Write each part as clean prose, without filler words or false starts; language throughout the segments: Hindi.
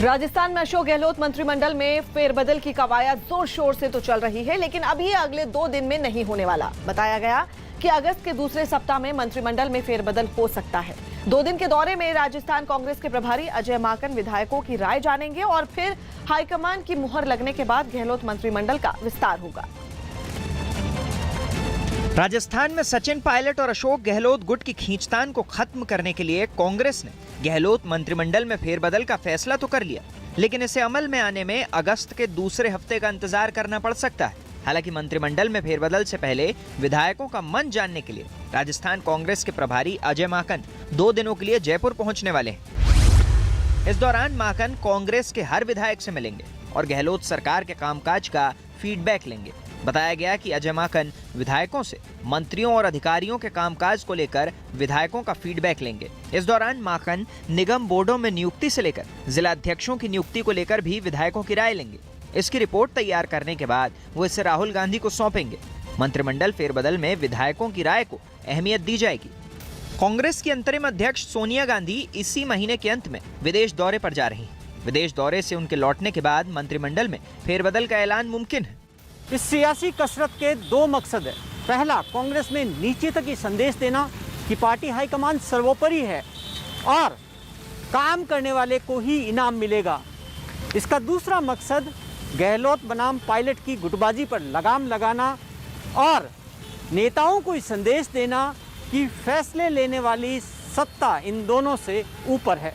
राजस्थान में अशोक गहलोत मंत्रिमंडल में फेरबदल की कवायद जोर शोर से तो चल रही है, लेकिन अब ये अगले 2 दिन में नहीं होने वाला। बताया गया कि अगस्त के दूसरे सप्ताह में मंत्रिमंडल में फेरबदल हो सकता है। 2 दिन के दौरे में राजस्थान कांग्रेस के प्रभारी अजय माकन विधायकों की राय जानेंगे और फिर हाईकमान की मुहर लगने के बाद गहलोत मंत्रिमंडल का विस्तार होगा। राजस्थान में सचिन पायलट और अशोक गहलोत गुट की खींचतान को खत्म करने के लिए कांग्रेस ने गहलोत मंत्रिमंडल में फेरबदल का फैसला तो कर लिया, लेकिन इसे अमल में आने में अगस्त के दूसरे हफ्ते का इंतजार करना पड़ सकता है। हालांकि मंत्रिमंडल में फेरबदल से पहले विधायकों का मन जानने के लिए राजस्थान कांग्रेस के प्रभारी अजय माकन 2 दिनों के लिए जयपुर पहुंचने वाले हैं। इस दौरान माकन कांग्रेस के हर विधायक से मिलेंगे और गहलोत सरकार के कामकाज का फीडबैक लेंगे। बताया गया कि अजय माकन विधायकों से मंत्रियों और अधिकारियों के कामकाज को लेकर विधायकों का फीडबैक लेंगे। इस दौरान माकन निगम बोर्डों में नियुक्ति से लेकर जिला अध्यक्षों की नियुक्ति को लेकर भी विधायकों की राय लेंगे। इसकी रिपोर्ट तैयार करने के बाद वो इसे राहुल गांधी को सौंपेंगे। मंत्रिमंडल फेरबदल में विधायकों की राय को अहमियत दी जाएगी। कांग्रेस की अंतरिम अध्यक्ष सोनिया गांधी इसी महीने के अंत में विदेश दौरे पर जा रही हैं। विदेश दौरे से उनके लौटने के बाद मंत्रिमंडल में फेरबदल का ऐलान मुमकिन है। इस सियासी कसरत के 2 मकसद है। पहला, कांग्रेस में नीचे तक ये संदेश देना कि पार्टी हाईकमान सर्वोपरि है और काम करने वाले को ही इनाम मिलेगा। इसका दूसरा मकसद गहलोत बनाम पायलट की गुटबाजी पर लगाम लगाना और नेताओं को ये संदेश देना कि फैसले लेने वाली सत्ता इन दोनों से ऊपर है।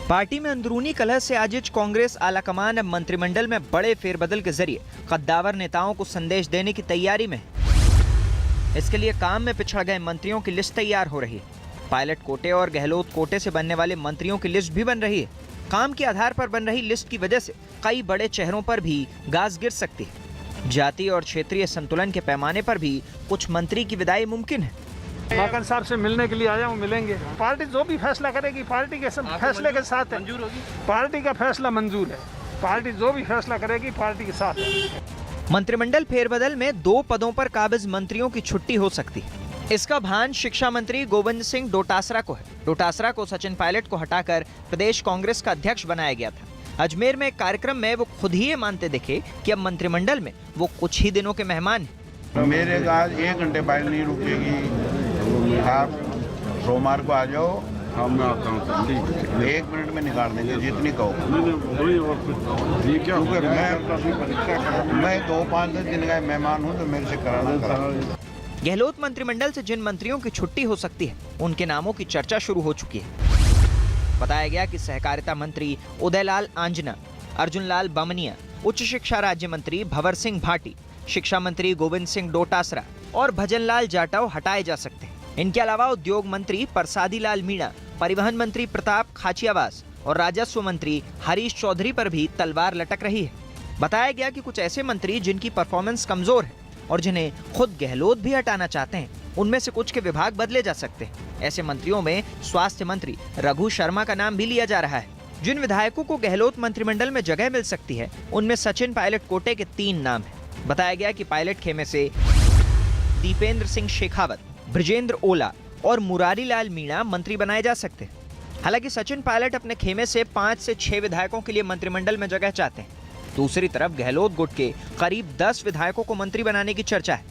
पार्टी में अंदरूनी कलह से आजिज कांग्रेस आलाकमान अब मंत्रिमंडल में बड़े फेरबदल के जरिए कद्दावर नेताओं को संदेश देने की तैयारी में है। इसके लिए काम में पिछड़ गए मंत्रियों की लिस्ट तैयार हो रही है। पायलट कोटे और गहलोत कोटे से बनने वाले मंत्रियों की लिस्ट भी बन रही है। काम के आधार पर बन रही लिस्ट की वजह से कई बड़े चेहरों पर भी गाज गिर सकती है। जातीय और क्षेत्रीय संतुलन के पैमाने पर भी कुछ मंत्री की विदाई मुमकिन है। माकन साहब से मिलने के लिए आया हूँ, मिलेंगे। पार्टी जो भी फैसला करेगी पार्टी के फैसले के साथ है। मंजूर होगी। पार्टी का फैसला मंजूर है। पार्टी जो भी फैसला करेगी पार्टी के साथ है। मंत्रिमंडल फेरबदल में 2 पदों पर काबिज मंत्रियों की छुट्टी हो सकती है। इसका भान शिक्षा मंत्री गोविंद सिंह डोटासरा को है। डोटासरा को सचिन पायलट को हटाकर प्रदेश कांग्रेस का अध्यक्ष बनाया गया था। अजमेर में एक कार्यक्रम में वो खुद ही ये मानते दिखे कि अब मंत्रिमंडल में वो कुछ ही दिनों के मेहमान हैं। मेरे आज 1 घंटे बाइक नहीं रुकेगी। आप सोमवार को आ जाओ, मैं आता हूँ। 1 मिनट में निकाल देंगे जितनी कहो। मैं 2-5 दिन का मेहमान हूँ तो मेरे से कराना। गहलोत मंत्रिमंडल से जिन मंत्रियों की छुट्टी हो सकती है उनके नामों की चर्चा शुरू हो चुकी है। बताया गया कि सहकारिता मंत्री उदयलाल आंजना, अर्जुन लाल बमनिया, उच्च शिक्षा राज्य मंत्री भंवर सिंह भाटी, शिक्षा मंत्री गोविंद सिंह डोटासरा और भजन लाल जाटव हटाए जा सकते हैं। इनके अलावा उद्योग मंत्री परसादी लाल मीणा, परिवहन मंत्री प्रताप खाचियावास और राजस्व मंत्री हरीश चौधरी पर भी तलवार लटक रही है। बताया गया कि कुछ ऐसे मंत्री जिनकी परफॉर्मेंस कमजोर है और जिन्हें खुद गहलोत भी हटाना चाहते हैं, उनमें से कुछ के विभाग बदले जा सकते हैं। ऐसे मंत्रियों में स्वास्थ्य मंत्री रघु शर्मा का नाम भी लिया जा रहा है। जिन विधायकों को गहलोत मंत्रिमंडल में जगह मिल सकती है उनमें सचिन पायलट कोटे के 3 नाम हैं। बताया गया कि पायलट खेमे से दीपेंद्र सिंह शेखावत, ब्रजेंद्र ओला और मुरारी लाल मीणा मंत्री बनाए जा सकते हैं। हालांकि सचिन पायलट अपने खेमे से 5 से 6 विधायकों के लिए मंत्रिमंडल में जगह चाहते हैं। दूसरी तरफ गहलोत गुट के करीब 10 विधायकों को मंत्री बनाने की चर्चा है।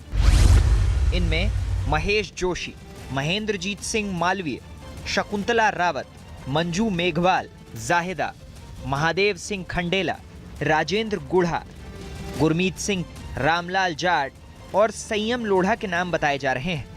इनमें महेश जोशी, महेंद्रजीत सिंह मालवीय, शकुंतला रावत, मंजू मेघवाल, जाहिदा, महादेव सिंह खंडेला, राजेंद्र गुढ़ा, गुरमीत सिंह, रामलाल जाट और संयम लोढ़ा के नाम बताए जा रहे हैं।